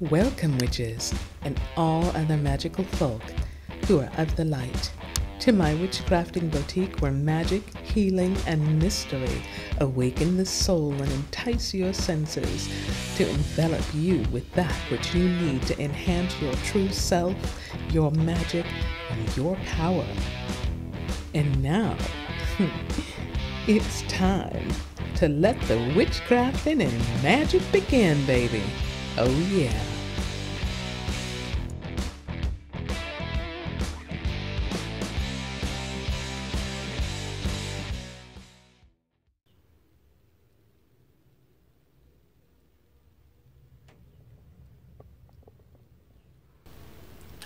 Welcome, witches, and all other magical folk who are of the light, to my witchcrafting boutique where magic, healing, and mystery awaken the soul and entice your senses to envelop you with that which you need to enhance your true self, your magic, and your power. And now, it's time to let the witchcrafting and magic begin, baby. Oh yeah.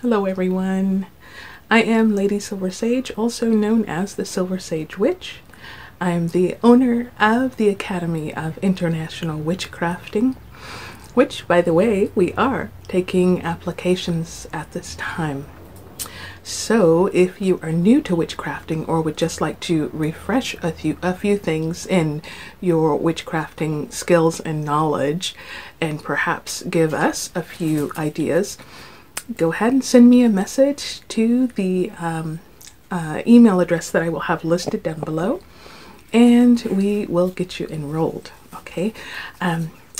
Hello everyone. I am Lady Silver Sage, also known as the Silver Sage Witch. I'm the owner of the Academy of International Witchcrafting, which, by the way, we are taking applications at this time. So if you are new to witchcrafting or would just like to refresh a few things in your witchcrafting skills and knowledge, and perhaps give us a few ideas, go ahead and send me a message to the email address that I will have listed down below, and we will get you enrolled. Okay.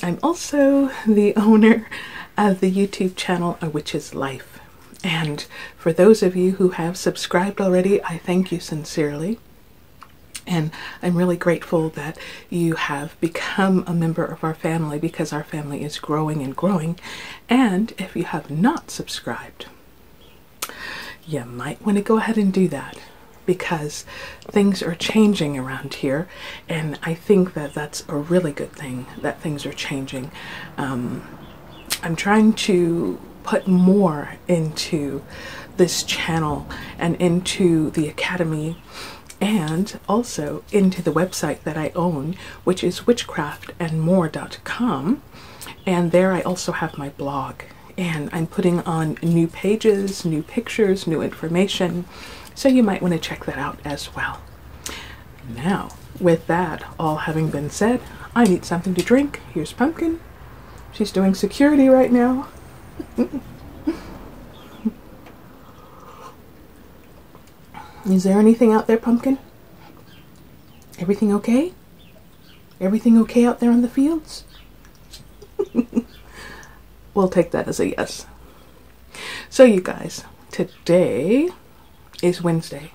I'm also the owner of the YouTube channel A Witch's Life, and for those of you who have subscribed already, I thank you sincerely. And I'm really grateful that you have become a member of our family, because our family is growing and growing. And if you have not subscribed, you might want to go ahead and do that, because things are changing around here. And I think that that's a really good thing, that things are changing. I'm trying to put more into this channel and into the Academy, and also into the website that I own, which is witchcraftandmore.com. And there I also have my blog, and I'm putting on new pages, new pictures, new information, so you might want to check that out as well. Now, with that all having been said, I need something to drink. Here's Pumpkin. She's doing security right now. Is there anything out there, Pumpkin? Everything okay? Everything okay out there in the fields? We'll take that as a yes. So you guys, today is Wednesday,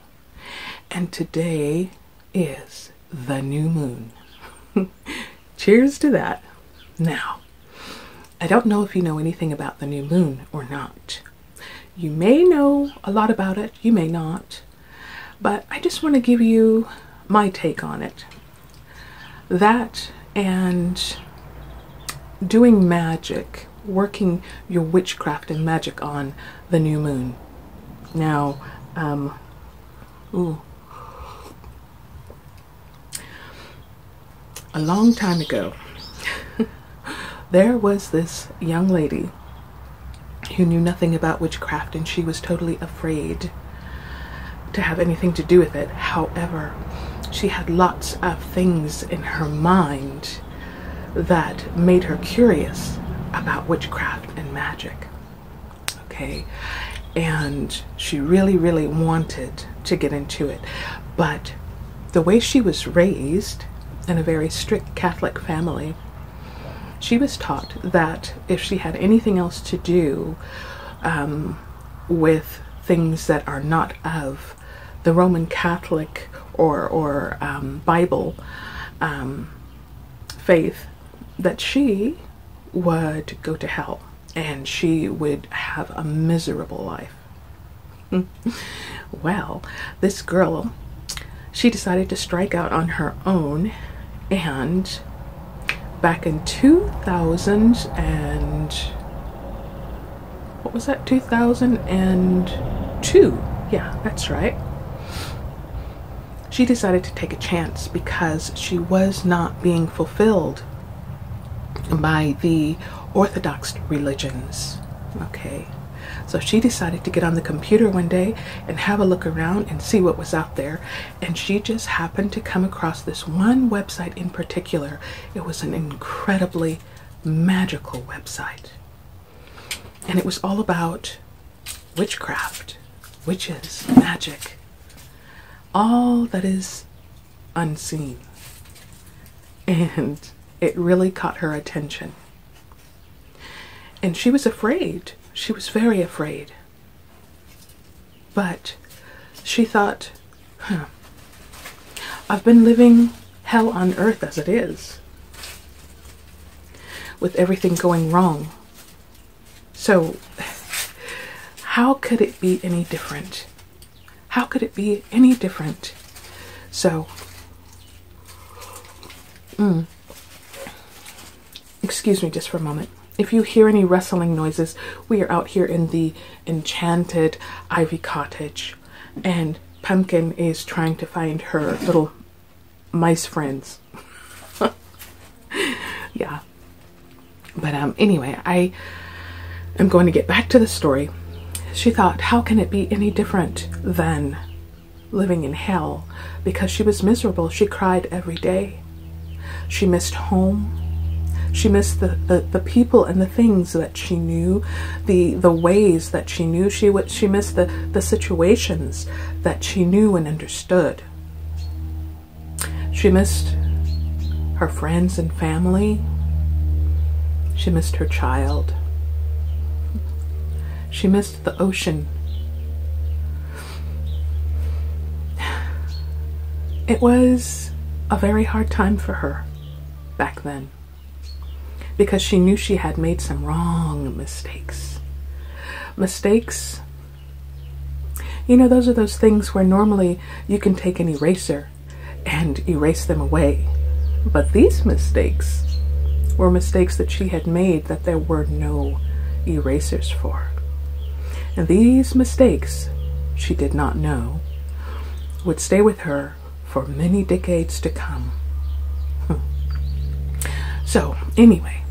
and today is the new moon. Cheers to that. Now, I don't know if you know anything about the new moon or not. You may know a lot about it, you may not. But I just want to give you my take on it. That and doing magic, working your witchcraft and magic on the new moon. Now, a long time ago, there was this young lady who knew nothing about witchcraft, and she was totally afraid to have anything to do with it. However, she had lots of things in her mind that made her curious about witchcraft and magic. Okay, and she really, really wanted to get into it. But the way she was raised in a very strict Catholic family, she was taught that if she had anything else to do with things that are not of the Roman Catholic or Bible faith, that she would go to hell and she would have a miserable life. Well, this girl, she decided to strike out on her own, and back in 2000 and what was that, 2002, yeah, that's right, she decided to take a chance because she was not being fulfilled by the Orthodox religions. Okay, so she decided to get on the computer one day and have a look around and see what was out there, and she just happened to come across this one website in particular. It was an incredibly magical website. And it was all about witchcraft, witches, magic, all that is unseen. And it really caught her attention. And she was afraid. She was very afraid. But she thought, I've been living hell on earth as it is, with everything going wrong. So how could it be any different? How could it be any different? So, excuse me just for a moment. If you hear any rustling noises, we are out here in the Enchanted Ivy Cottage, and Pumpkin is trying to find her little mice friends. Yeah. But anyway, I am going to get back to the story. She thought, how can it be any different than living in hell? Because she was miserable. She cried every day. She missed home. She missed the people and the things that she knew, the ways that she knew. She missed the situations that she knew and understood. She missed her friends and family. She missed her child. She missed the ocean. It was a very hard time for her back then, because she knew she had made some wrong mistakes. Mistakes, you know, those are those things where normally you can take an eraser and erase them away. But these mistakes were mistakes that she had made that there were no erasers for. And these mistakes, she did not know, would stay with her for many decades to come. So, anyway,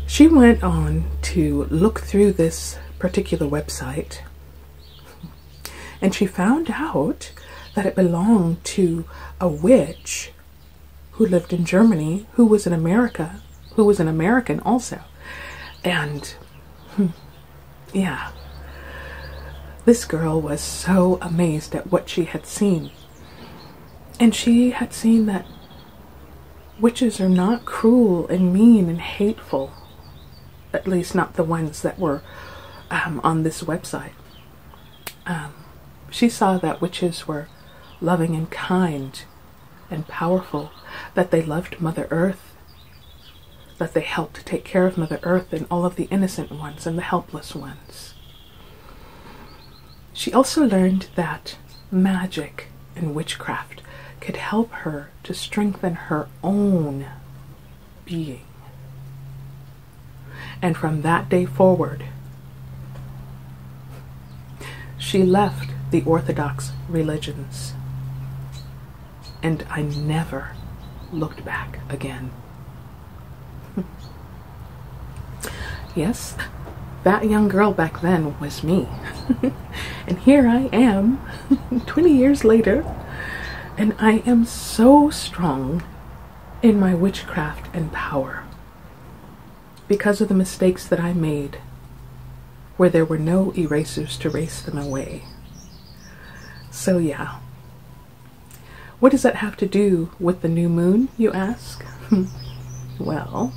she went on to look through this particular website, and she found out that it belonged to a witch who lived in Germany, who was in America, who was an American also. And yeah, this girl was so amazed at what she had seen. And she had seen that witches are not cruel and mean and hateful, at least not the ones that were on this website. She saw that witches were loving and kind and powerful, that they loved Mother Earth, that they helped take care of Mother Earth and all of the innocent ones and the helpless ones. She also learned that magic and witchcraft could help her to strengthen her own being. And from that day forward, she left the Orthodox religions, and I never looked back again. Yes, that young girl back then was me. And here I am, 20 years later, and I am so strong in my witchcraft and power because of the mistakes that I made, where there were no erasers to erase them away. So yeah. What does that have to do with the new moon, you ask? Well,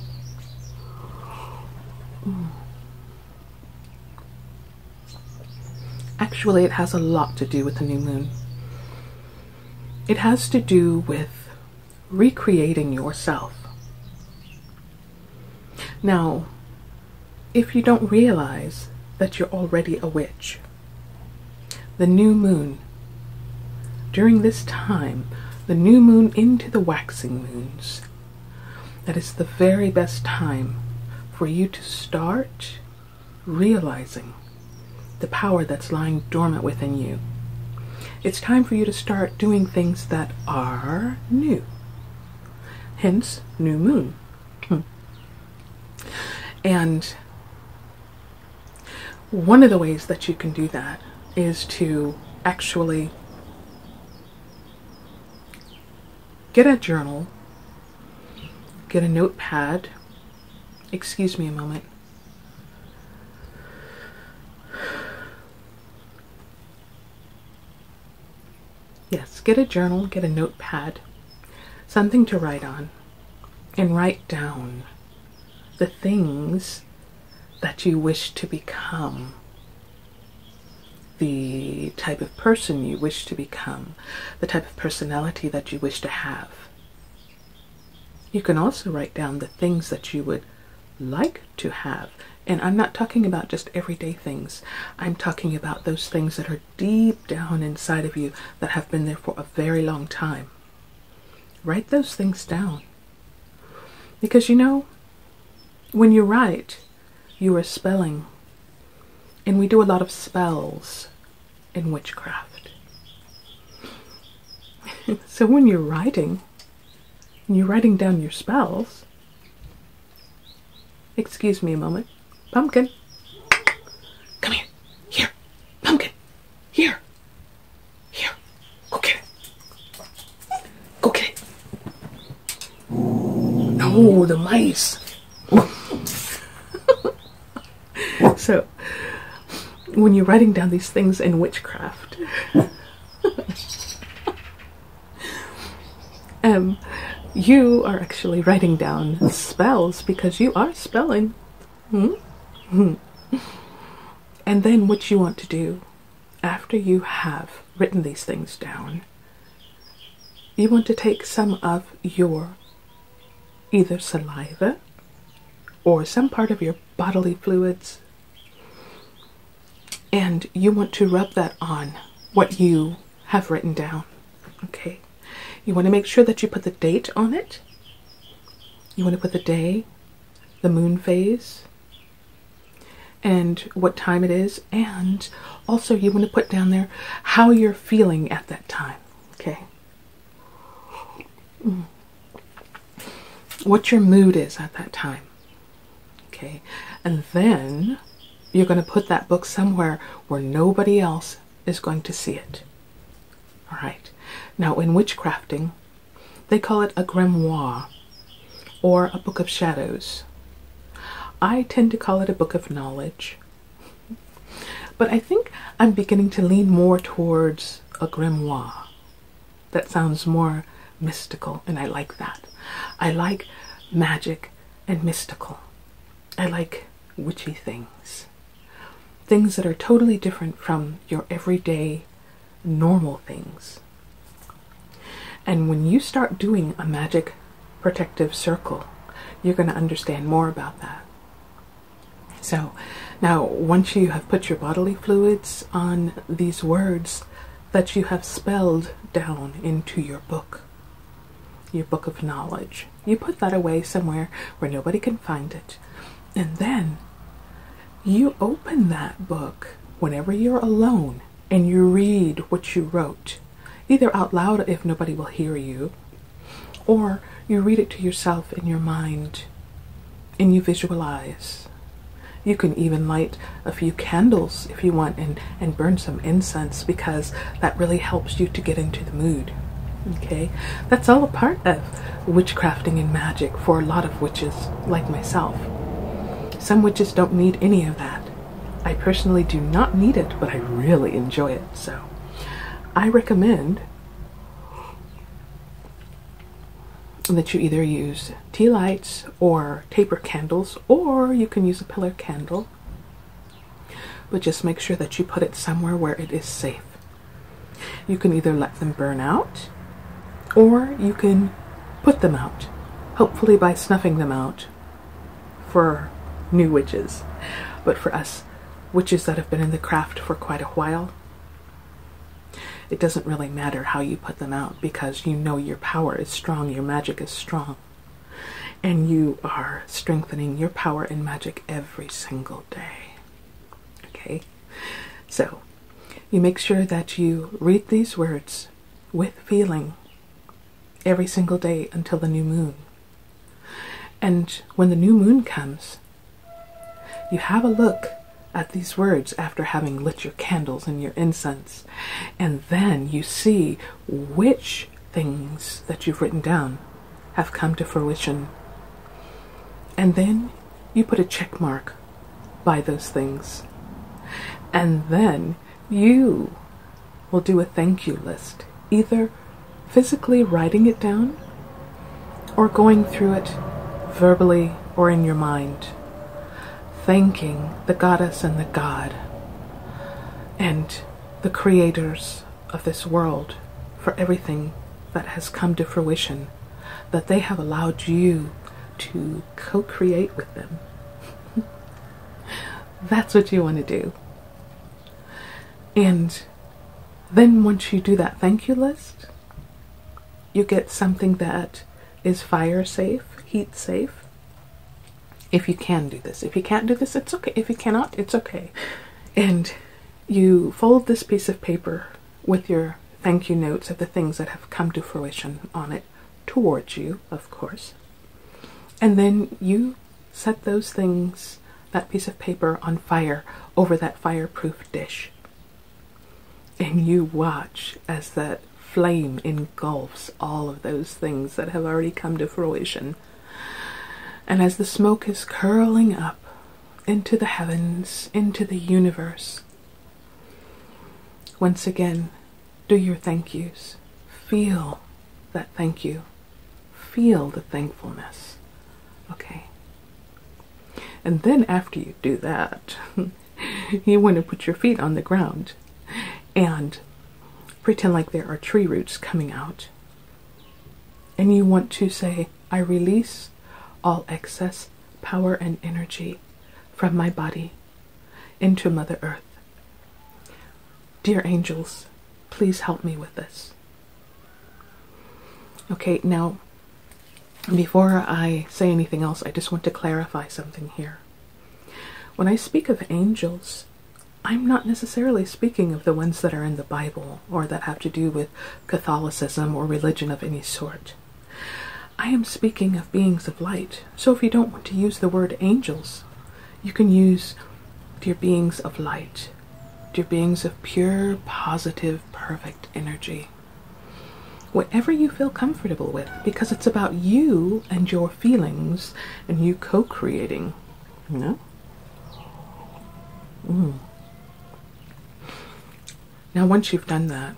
actually it has a lot to do with the new moon. It has to do with recreating yourself. Now, if you don't realize that you're already a witch, the new moon, during this time, the new moon into the waxing moons, that is the very best time for you to start realizing the power that's lying dormant within you. It's time for you to start doing things that are new. Hence, new moon. And one of the ways that you can do that is to actually get a journal, get a notepad. Excuse me a moment. Yes, get a journal, get a notepad, something to write on, and write down the things that you wish to become, the type of person you wish to become, the type of personality that you wish to have. You can also write down the things that you would like to have. And I'm not talking about just everyday things. I'm talking about those things that are deep down inside of you that have been there for a very long time. Write those things down. Because you know, when you write, you are spelling. And we do a lot of spells in witchcraft. So when you're writing down your spells, excuse me a moment, Pumpkin, come here, here, Pumpkin, here, go get it, go get it. No, the mice. So, when you're writing down these things in witchcraft, you are actually writing down spells because you are spelling. And then what you want to do after you have written these things down, you want to take some of your either saliva or some part of your bodily fluids, and you want to rub that on what you have written down. Okay, you want to make sure that you put the date on it. You want to put the day, the moon phase, and what time it is, and also you want to put down there how you're feeling at that time. Okay, what your mood is at that time. Okay, and then you're going to put that book somewhere where nobody else is going to see it. All right. Now, in witchcrafting, they call it a grimoire or a book of shadows. I tend to call it a book of knowledge. But I think I'm beginning to lean more towards a grimoire. That sounds more mystical, and I like that. I like magic and mystical. I like witchy things. Things that are totally different from your everyday normal things. And when you start doing a magic protective circle, you're going to understand more about that. So now, once you have put your bodily fluids on these words that you have spelled down into your book of knowledge, you put that away somewhere where nobody can find it. And then you open that book whenever you're alone and you read what you wrote, either out loud if nobody will hear you, or you read it to yourself in your mind and you visualize. You can even light a few candles if you want and burn some incense, because that really helps you to get into the mood. Okay, that's all a part of witchcrafting and magic for a lot of witches like myself. Some witches don't need any of that. I personally do not need it, but I really enjoy it. So I recommend that you either use tea lights or taper candles, or you can use a pillar candle, but just make sure that you put it somewhere where it is safe. You can either let them burn out, or you can put them out, hopefully by snuffing them out for new witches. But for us witches that have been in the craft for quite a while, it doesn't really matter how you put them out, because you know your power is strong, your magic is strong, and you are strengthening your power and magic every single day. Okay, so you make sure that you read these words with feeling every single day until the new moon. And when the new moon comes, you have a look at these words after having lit your candles and your incense, and then you see which things that you've written down have come to fruition, and then you put a check mark by those things, and then you will do a thank you list either physically writing it down or going through it verbally or in your mind, thanking the goddess and the god and the creators of this world for everything that has come to fruition, that they have allowed you to co-create with them. That's what you want to do. And then once you do that thank you list, you get something that is fire safe, heat safe. If you can do this. If you can't do this, it's okay. If you cannot, it's okay. And you fold this piece of paper with your thank you notes of the things that have come to fruition on it, towards you, of course. And then you set those things, that piece of paper, on fire over that fireproof dish. And you watch as that flame engulfs all of those things that have already come to fruition. And as the smoke is curling up into the heavens, into the universe, once again, do your thank yous. Feel that thank you. Feel the thankfulness. Okay. And then after you do that, you want to put your feet on the ground and pretend like there are tree roots coming out. And you want to say, I release all excess power and energy from my body into Mother Earth. Dear angels, please help me with this. Okay, now, before I say anything else, I just want to clarify something here. When I speak of angels, I'm not necessarily speaking of the ones that are in the Bible or that have to do with Catholicism or religion of any sort. I am speaking of beings of light. So if you don't want to use the word angels, you can use dear beings of light, dear beings of pure, positive, perfect energy. Whatever you feel comfortable with, because it's about you and your feelings and you co-creating, you know? Now once you've done that,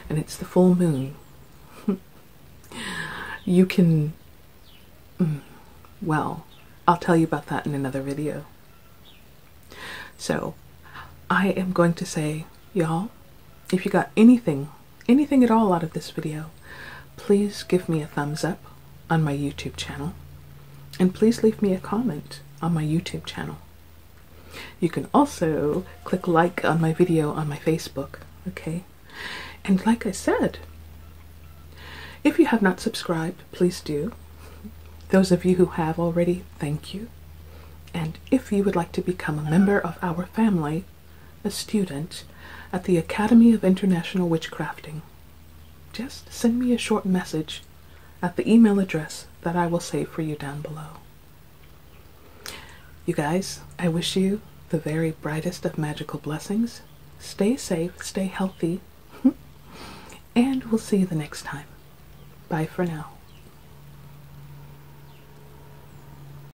and it's the full moon, you can, well, I'll tell you about that in another video. So, I am going to say, y'all, if you got anything at all out of this video, please give me a thumbs up on my YouTube channel. And please leave me a comment on my YouTube channel. You can also click like on my video on my Facebook, okay? And like I said, if you have not subscribed, please do. Those of you who have already, thank you. And if you would like to become a member of our family, a student at the Academy of International Witchcrafting, just send me a short message at the email address that I will save for you down below. You guys, I wish you the very brightest of magical blessings. Stay safe, stay healthy, and we'll see you the next time. Bye for now.